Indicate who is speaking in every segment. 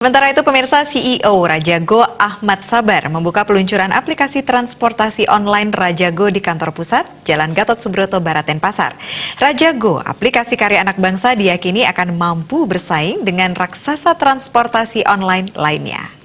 Speaker 1: Sementara itu, pemirsa, CEO Rajago Ahmad Sabar membuka peluncuran aplikasi transportasi online Rajago di kantor pusat, Jalan Gatot Subroto Barat, Denpasar. Rajago, aplikasi karya anak bangsa, diyakini akan mampu bersaing dengan raksasa transportasi online lainnya.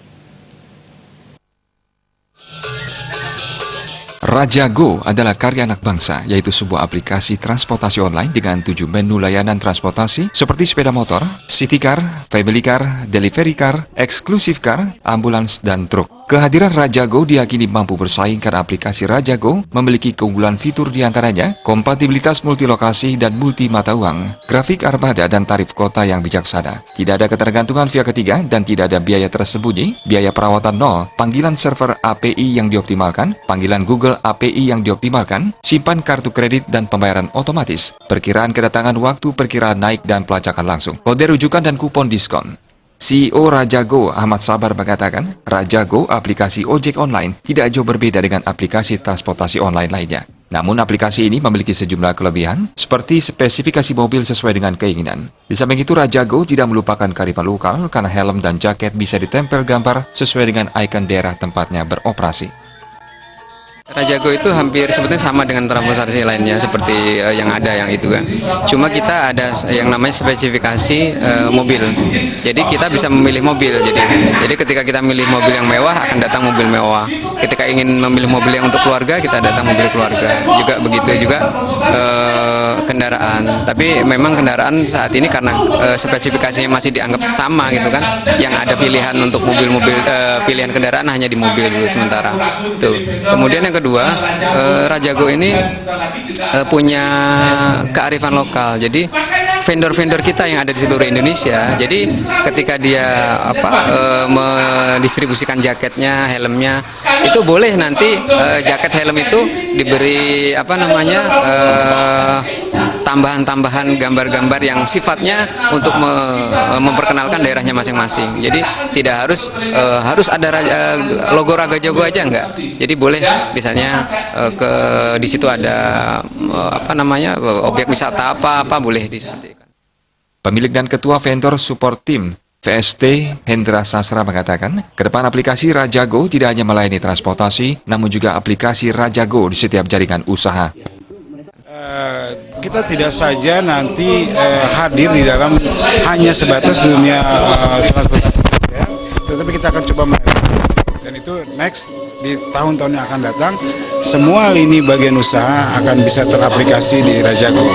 Speaker 2: Rajago adalah karya anak bangsa, yaitu sebuah aplikasi transportasi online dengan 7 menu layanan transportasi seperti sepeda motor, city car, family car, delivery car, exclusive car, ambulans, dan truk. Kehadiran Rajago diyakini mampu bersaing karena aplikasi Rajago memiliki keunggulan fitur diantaranya kompatibilitas multilokasi dan multi mata uang, grafik armada dan tarif kota yang bijaksana. Tidak ada ketergantungan via ketiga dan tidak ada biaya tersembunyi, biaya perawatan nol, panggilan server API yang dioptimalkan, panggilan Google API yang dioptimalkan, simpan kartu kredit dan pembayaran otomatis, perkiraan kedatangan waktu, perkiraan naik dan pelacakan langsung, kode rujukan dan kupon diskon. CEO Rajago Ahmad Sabar mengatakan, Rajago, aplikasi ojek online, tidak jauh berbeda dengan aplikasi transportasi online lainnya. Namun aplikasi ini memiliki sejumlah kelebihan, seperti spesifikasi mobil sesuai dengan keinginan. Di samping itu, Rajago tidak melupakan kearifan lokal karena helm dan jaket bisa ditempel gambar sesuai dengan ikon daerah tempatnya beroperasi.
Speaker 3: Rajago itu hampir sebetulnya sama dengan transportasi lainnya seperti yang ada yang itu kan. Cuma kita ada yang namanya spesifikasi mobil. Jadi kita bisa memilih mobil. Jadi ketika kita memilih mobil yang mewah akan datang mobil mewah. Ketika ingin memilih mobil yang untuk keluarga kita datang mobil keluarga. Juga begitu juga kendaraan. Tapi memang kendaraan saat ini karena spesifikasinya masih dianggap sama gitu kan. Yang ada pilihan untuk mobil-mobil pilihan kendaraan hanya di mobil dulu sementara. Tuh. Kemudian yang kedua, Rajago ini punya kearifan lokal. Jadi vendor-vendor kita yang ada di seluruh Indonesia. Jadi ketika dia mendistribusikan jaketnya, helmnya, itu boleh nanti jaket helm itu diberi tambahan-tambahan gambar-gambar yang sifatnya untuk memperkenalkan daerahnya masing-masing. Jadi tidak harus ada logo Rajago aja enggak. Jadi boleh misalnya di situ ada objek wisata apa boleh seperti itu.
Speaker 2: Pemilik dan ketua vendor support team VST Hendra Sasra mengatakan, ke depan aplikasi Rajago tidak hanya melayani transportasi, namun juga aplikasi Rajago di setiap jaringan usaha.
Speaker 4: Kita tidak saja nanti hadir di dalam hanya sebatas dunia transportasi saja, tetapi kita akan coba dan itu next di tahun-tahun yang akan datang semua lini bagian usaha akan bisa teraplikasi di Rajago.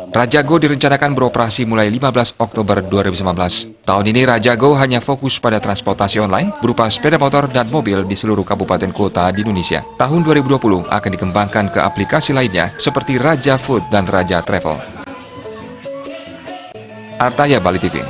Speaker 2: Rajago direncanakan beroperasi mulai 15 Oktober 2019. Tahun ini Rajago hanya fokus pada transportasi online berupa sepeda motor dan mobil di seluruh kabupaten kota di Indonesia. Tahun 2020 akan dikembangkan ke aplikasi lainnya seperti Raja Food dan Raja Travel. Artaya Bali TV.